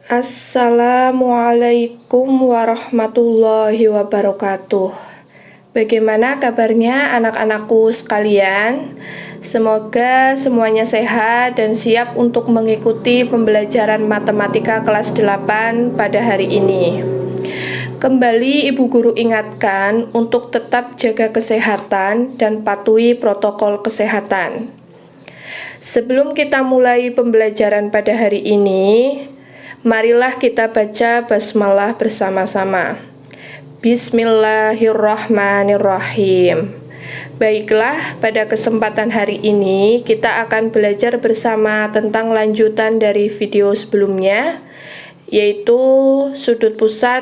Assalamualaikum warahmatullahi wabarakatuh. Bagaimana kabarnya anak-anakku sekalian? Semoga semuanya sehat dan siap untuk mengikuti pembelajaran matematika kelas 8 pada hari ini. Kembali Ibu Guru ingatkan untuk tetap jaga kesehatan dan patuhi protokol kesehatan. Sebelum kita mulai pembelajaran pada hari ini, marilah kita baca basmalah bersama-sama. Bismillahirrahmanirrahim. Baiklah, pada kesempatan hari ini kita akan belajar bersama tentang lanjutan dari video sebelumnya, yaitu sudut pusat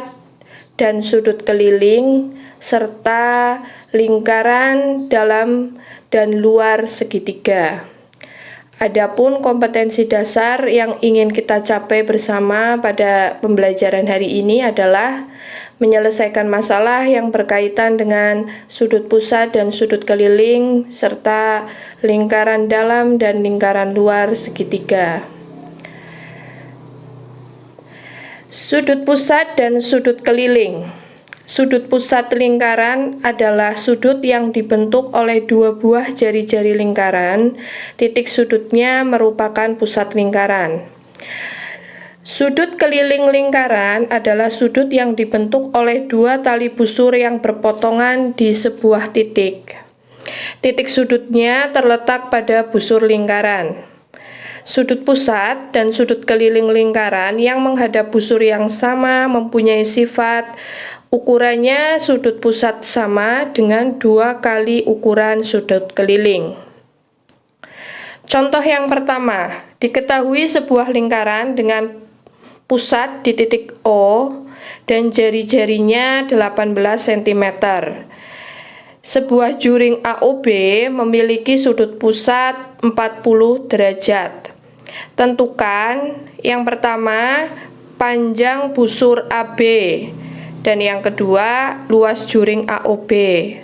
dan sudut keliling, serta lingkaran dalam dan luar segitiga. Adapun kompetensi dasar yang ingin kita capai bersama pada pembelajaran hari ini adalah menyelesaikan masalah yang berkaitan dengan sudut pusat dan sudut keliling serta lingkaran dalam dan lingkaran luar segitiga. Sudut pusat dan sudut keliling. Sudut pusat lingkaran adalah sudut yang dibentuk oleh dua buah jari-jari lingkaran. Titik sudutnya merupakan pusat lingkaran. Sudut keliling lingkaran adalah sudut yang dibentuk oleh dua tali busur yang berpotongan di sebuah titik. Titik sudutnya terletak pada busur lingkaran. Sudut pusat dan sudut keliling lingkaran yang menghadap busur yang sama mempunyai sifat ukurannya sudut pusat sama dengan 2 kali ukuran sudut keliling. Contoh yang pertama, diketahui sebuah lingkaran dengan pusat di titik O dan jari-jarinya 18 cm. Sebuah juring AOB memiliki sudut pusat 40 derajat. Tentukan yang pertama panjang busur AB dan yang kedua luas juring AOB.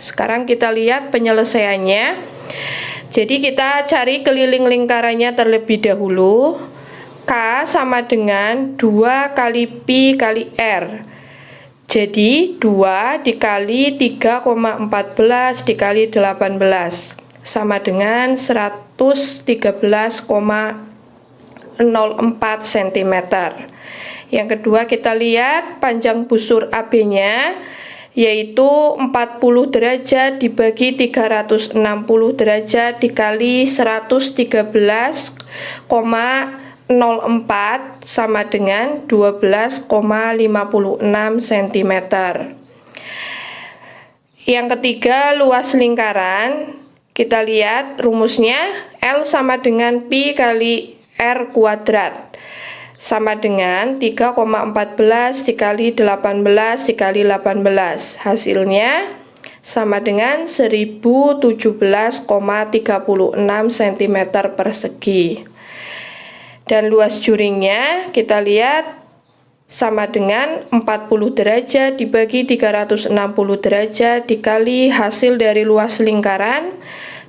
Sekarang kita lihat penyelesaiannya. Jadi kita cari keliling lingkarannya terlebih dahulu. K sama dengan 2 kali Pi kali R. Jadi 2 dikali 3,14 dikali 18 sama dengan 113,04 cm. Yang kedua kita lihat panjang busur AB-nya yaitu 40 derajat dibagi 360 derajat dikali 113,04 sama dengan 12,56 cm. Yang ketiga luas lingkaran, kita lihat rumusnya L sama dengan Pi kali R kuadrat sama dengan 3,14 dikali 18 dikali 18. Hasilnya sama dengan 1017,36 cm persegi. Dan luas juringnya kita lihat sama dengan 40 derajat dibagi 360 derajat dikali hasil dari luas lingkaran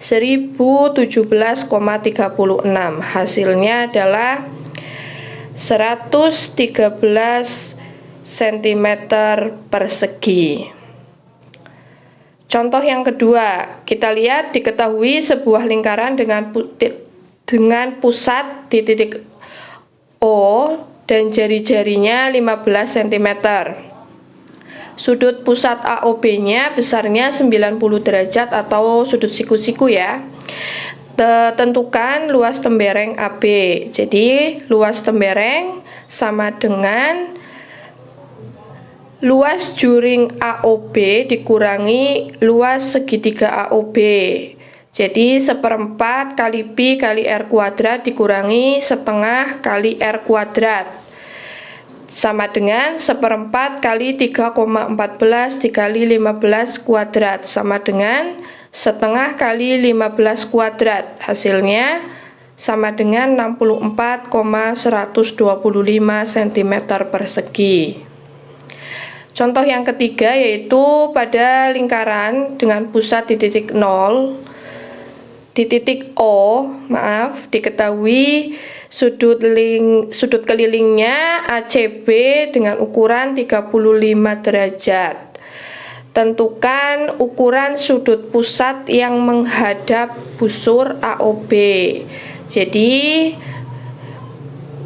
1017,36. Hasilnya adalah 113 cm persegi. Contoh yang kedua, kita lihat diketahui sebuah lingkaran dengan pusat di titik O dan jari-jarinya 15 cm. Sudut pusat AOB-nya besarnya 90 derajat atau sudut siku-siku ya. Tentukan luas tembereng AB. Jadi luas tembereng sama dengan luas juring AOB dikurangi luas segitiga AOB. Jadi 1/4 kali Pi kali R kuadrat dikurangi setengah kali R kuadrat sama dengan 1/4 kali 3,14 dikali 15 kuadrat sama dengan setengah kali 15 kuadrat. Hasilnya sama dengan 64,125 cm persegi. Contoh yang ketiga yaitu pada lingkaran dengan pusat di titik 0 di titik O, diketahui Sudut kelilingnya ACB dengan ukuran 35 derajat. Tentukan ukuran sudut pusat yang menghadap busur AOB. Jadi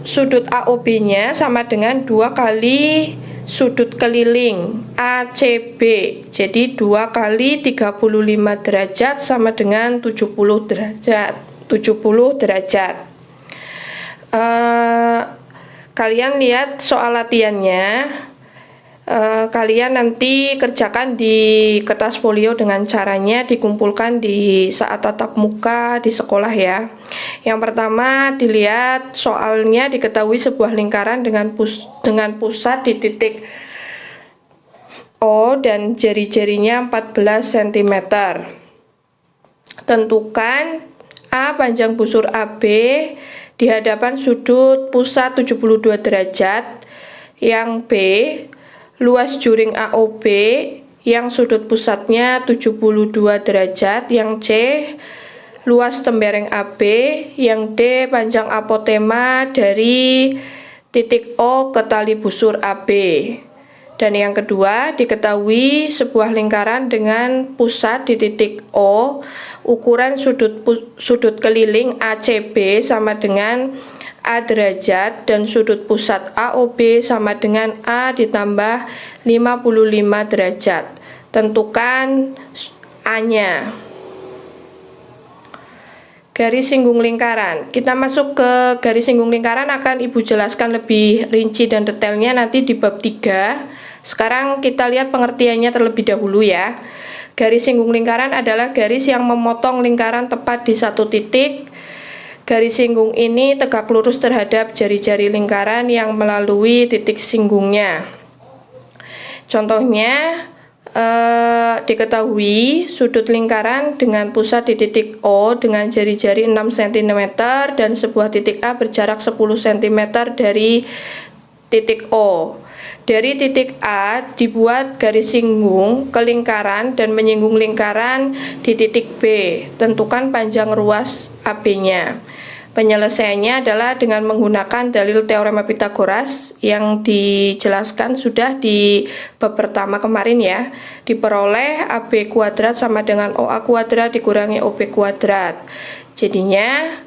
sudut AOB-nya sama dengan 2 kali sudut keliling ACB. Jadi 2 kali 35 derajat sama dengan 70 derajat. Kalian lihat soal latihannya. Kalian nanti kerjakan di kertas folio dengan caranya dikumpulkan di saat tatap muka di sekolah ya. Yang pertama dilihat soalnya, diketahui sebuah lingkaran dengan pusat di titik O dan jari-jarinya 14 cm. Tentukan A panjang busur AB di hadapan sudut pusat 72 derajat. Yang B luas juring AOB yang sudut pusatnya 72 derajat. Yang C luas tembereng AB. Yang D panjang apotema dari titik O ke tali busur AB. Dan yang kedua, diketahui sebuah lingkaran dengan pusat di titik O, ukuran sudut keliling ACB sama dengan A derajat dan sudut pusat AOB sama dengan A ditambah 55 derajat. Tentukan A-nya. Garis singgung lingkaran. Kita masuk ke garis singgung lingkaran, akan Ibu jelaskan lebih rinci dan detailnya nanti di bab 3. Sekarang kita lihat pengertiannya terlebih dahulu ya. Garis singgung lingkaran adalah garis yang memotong lingkaran tepat di satu titik. Garis singgung ini tegak lurus terhadap jari-jari lingkaran yang melalui titik singgungnya. Contohnya, diketahui sudut lingkaran dengan pusat di titik O dengan jari-jari 6 cm dan sebuah titik A berjarak 10 cm dari titik O. Dari titik A dibuat garis singgung ke lingkaran dan menyinggung lingkaran di titik B. Tentukan panjang ruas AB-nya. Penyelesaiannya adalah dengan menggunakan dalil teorema Pythagoras yang dijelaskan sudah di bab pertama kemarin ya. Diperoleh AB kuadrat sama dengan OA kuadrat dikurangi OB kuadrat. Jadinya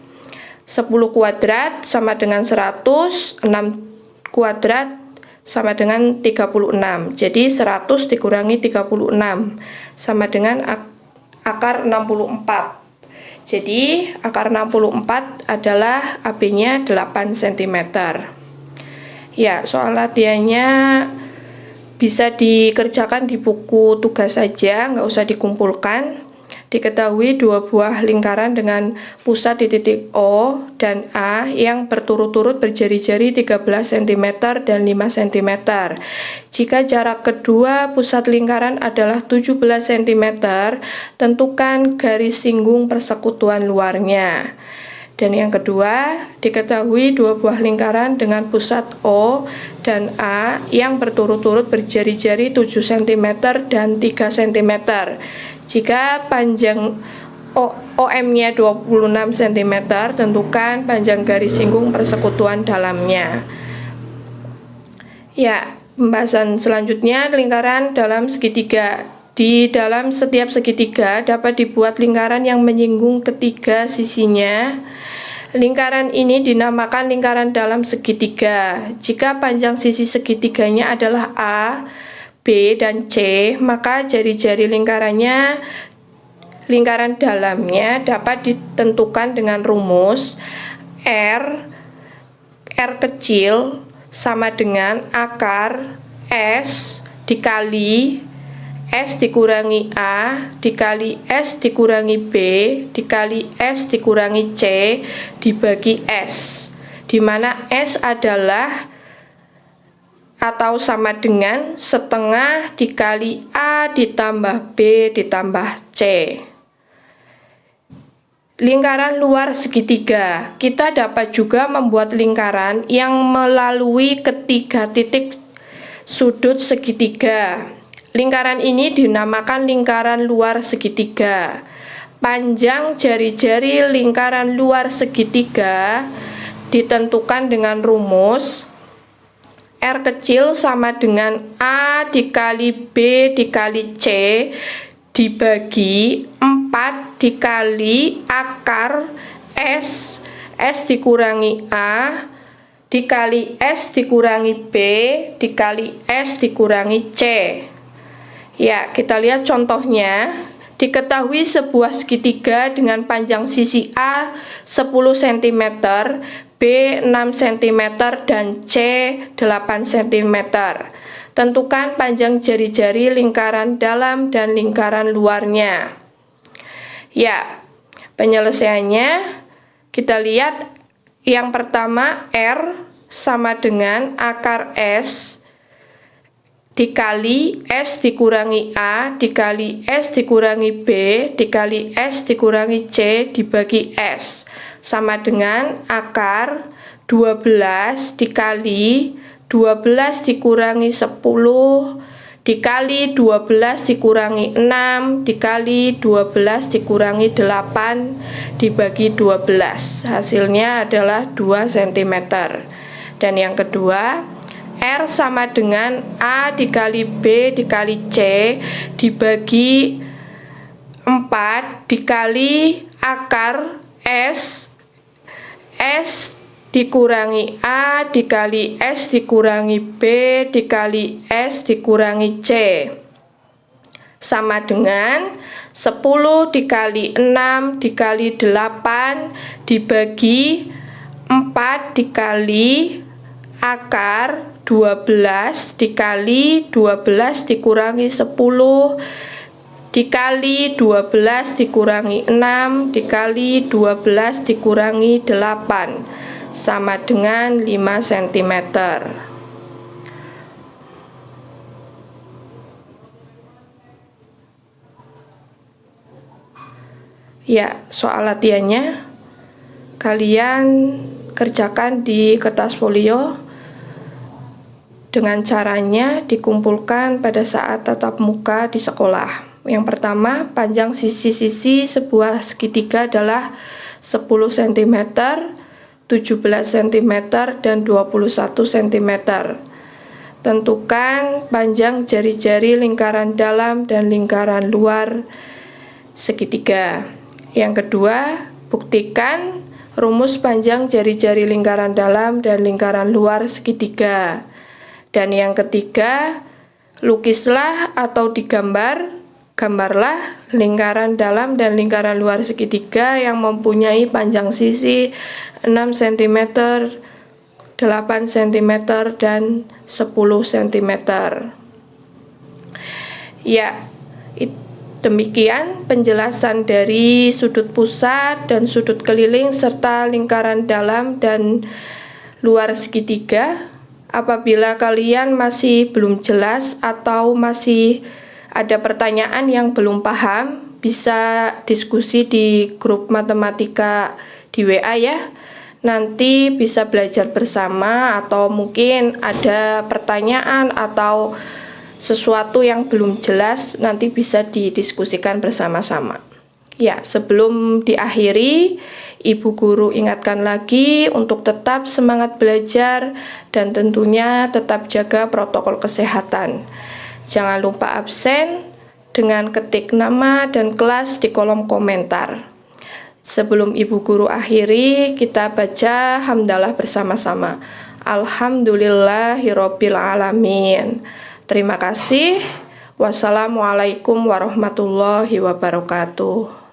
10 kuadrat sama dengan 100, 6 kuadrat sama dengan 36. Jadi 100 dikurangi 36 sama dengan akar 64. Jadi akar 64 adalah AB-nya 8 cm. Ya, soal latihannya bisa dikerjakan di buku tugas saja, nggak usah dikumpulkan. Diketahui dua buah lingkaran dengan pusat di titik O dan A yang berturut-turut berjari-jari 13 cm dan 5 cm. Jika jarak kedua pusat lingkaran adalah 17 cm, tentukan garis singgung persekutuan luarnya. Dan yang kedua, diketahui dua buah lingkaran dengan pusat O dan A yang berturut-turut berjari-jari 7 cm dan 3 cm. Jika panjang OM-nya 26 cm, tentukan panjang garis singgung persekutuan dalamnya. Ya, pembahasan selanjutnya lingkaran dalam segitiga. Di dalam setiap segitiga dapat dibuat lingkaran yang menyinggung ketiga sisinya. Lingkaran ini dinamakan lingkaran dalam segitiga. Jika panjang sisi segitiganya adalah A, B, dan C, maka jari-jari lingkaran dalamnya dapat ditentukan dengan rumus R kecil sama dengan akar S dikali S dikurangi A dikali S dikurangi B dikali S dikurangi C dibagi S, di mana S adalah atau sama dengan setengah dikali A ditambah B ditambah C. Lingkaran luar segitiga. Kita dapat juga membuat lingkaran yang melalui ketiga titik sudut segitiga. Lingkaran ini dinamakan lingkaran luar segitiga. Panjang jari-jari lingkaran luar segitiga ditentukan dengan rumus R kecil sama dengan A dikali B dikali C dibagi 4 dikali akar S dikurangi A dikali S dikurangi B dikali S dikurangi C. Ya, kita lihat contohnya. Diketahui sebuah segitiga dengan panjang sisi A 10 cm, B 6 cm, dan C 8 cm. Tentukan panjang jari-jari lingkaran dalam dan lingkaran luarnya. Ya, penyelesaiannya kita lihat yang pertama R sama dengan akar S dikali S dikurangi A dikali S dikurangi B dikali S dikurangi C dibagi S sama dengan akar 12 dikali 12 dikurangi 10 dikali 12 dikurangi 6 dikali 12 dikurangi 8 dibagi 12. Hasilnya adalah 2 cm. Dan yang kedua, R sama dengan A dikali B dikali C dibagi 4 dikali akar S dikurangi A dikali S dikurangi B dikali S dikurangi C sama dengan 10 dikali 6 dikali 8 dibagi 4 dikali akar 12 dikali 12 dikurangi 10 dikali 12 dikurangi 6 dikali 12 dikurangi 8 sama dengan 5 cm. Ya, soal latihannya kalian kerjakan di kertas folio. Dengan caranya dikumpulkan pada saat tatap muka di sekolah. Yang pertama, panjang sisi-sisi sebuah segitiga adalah 10 cm, 17 cm, dan 21 cm. Tentukan panjang jari-jari lingkaran dalam dan lingkaran luar segitiga. Yang kedua, buktikan rumus panjang jari-jari lingkaran dalam dan lingkaran luar segitiga. Dan yang ketiga, lukislah atau gambarlah lingkaran dalam dan lingkaran luar segitiga yang mempunyai panjang sisi 6 cm, 8 cm, dan 10 cm. Ya, demikian penjelasan dari sudut pusat dan sudut keliling serta lingkaran dalam dan luar segitiga. Apabila kalian masih belum jelas atau masih ada pertanyaan yang belum paham, bisa diskusi di grup matematika di WA ya. Nanti bisa belajar bersama atau mungkin ada pertanyaan atau sesuatu yang belum jelas nanti bisa didiskusikan bersama-sama. Ya, sebelum diakhiri, Ibu Guru ingatkan lagi untuk tetap semangat belajar dan tentunya tetap jaga protokol kesehatan. Jangan lupa absen dengan ketik nama dan kelas di kolom komentar. Sebelum Ibu Guru akhiri, kita baca hamdalah bersama-sama. Alhamdulillahirabbil alamin. Terima kasih. Wassalamualaikum warahmatullahi wabarakatuh.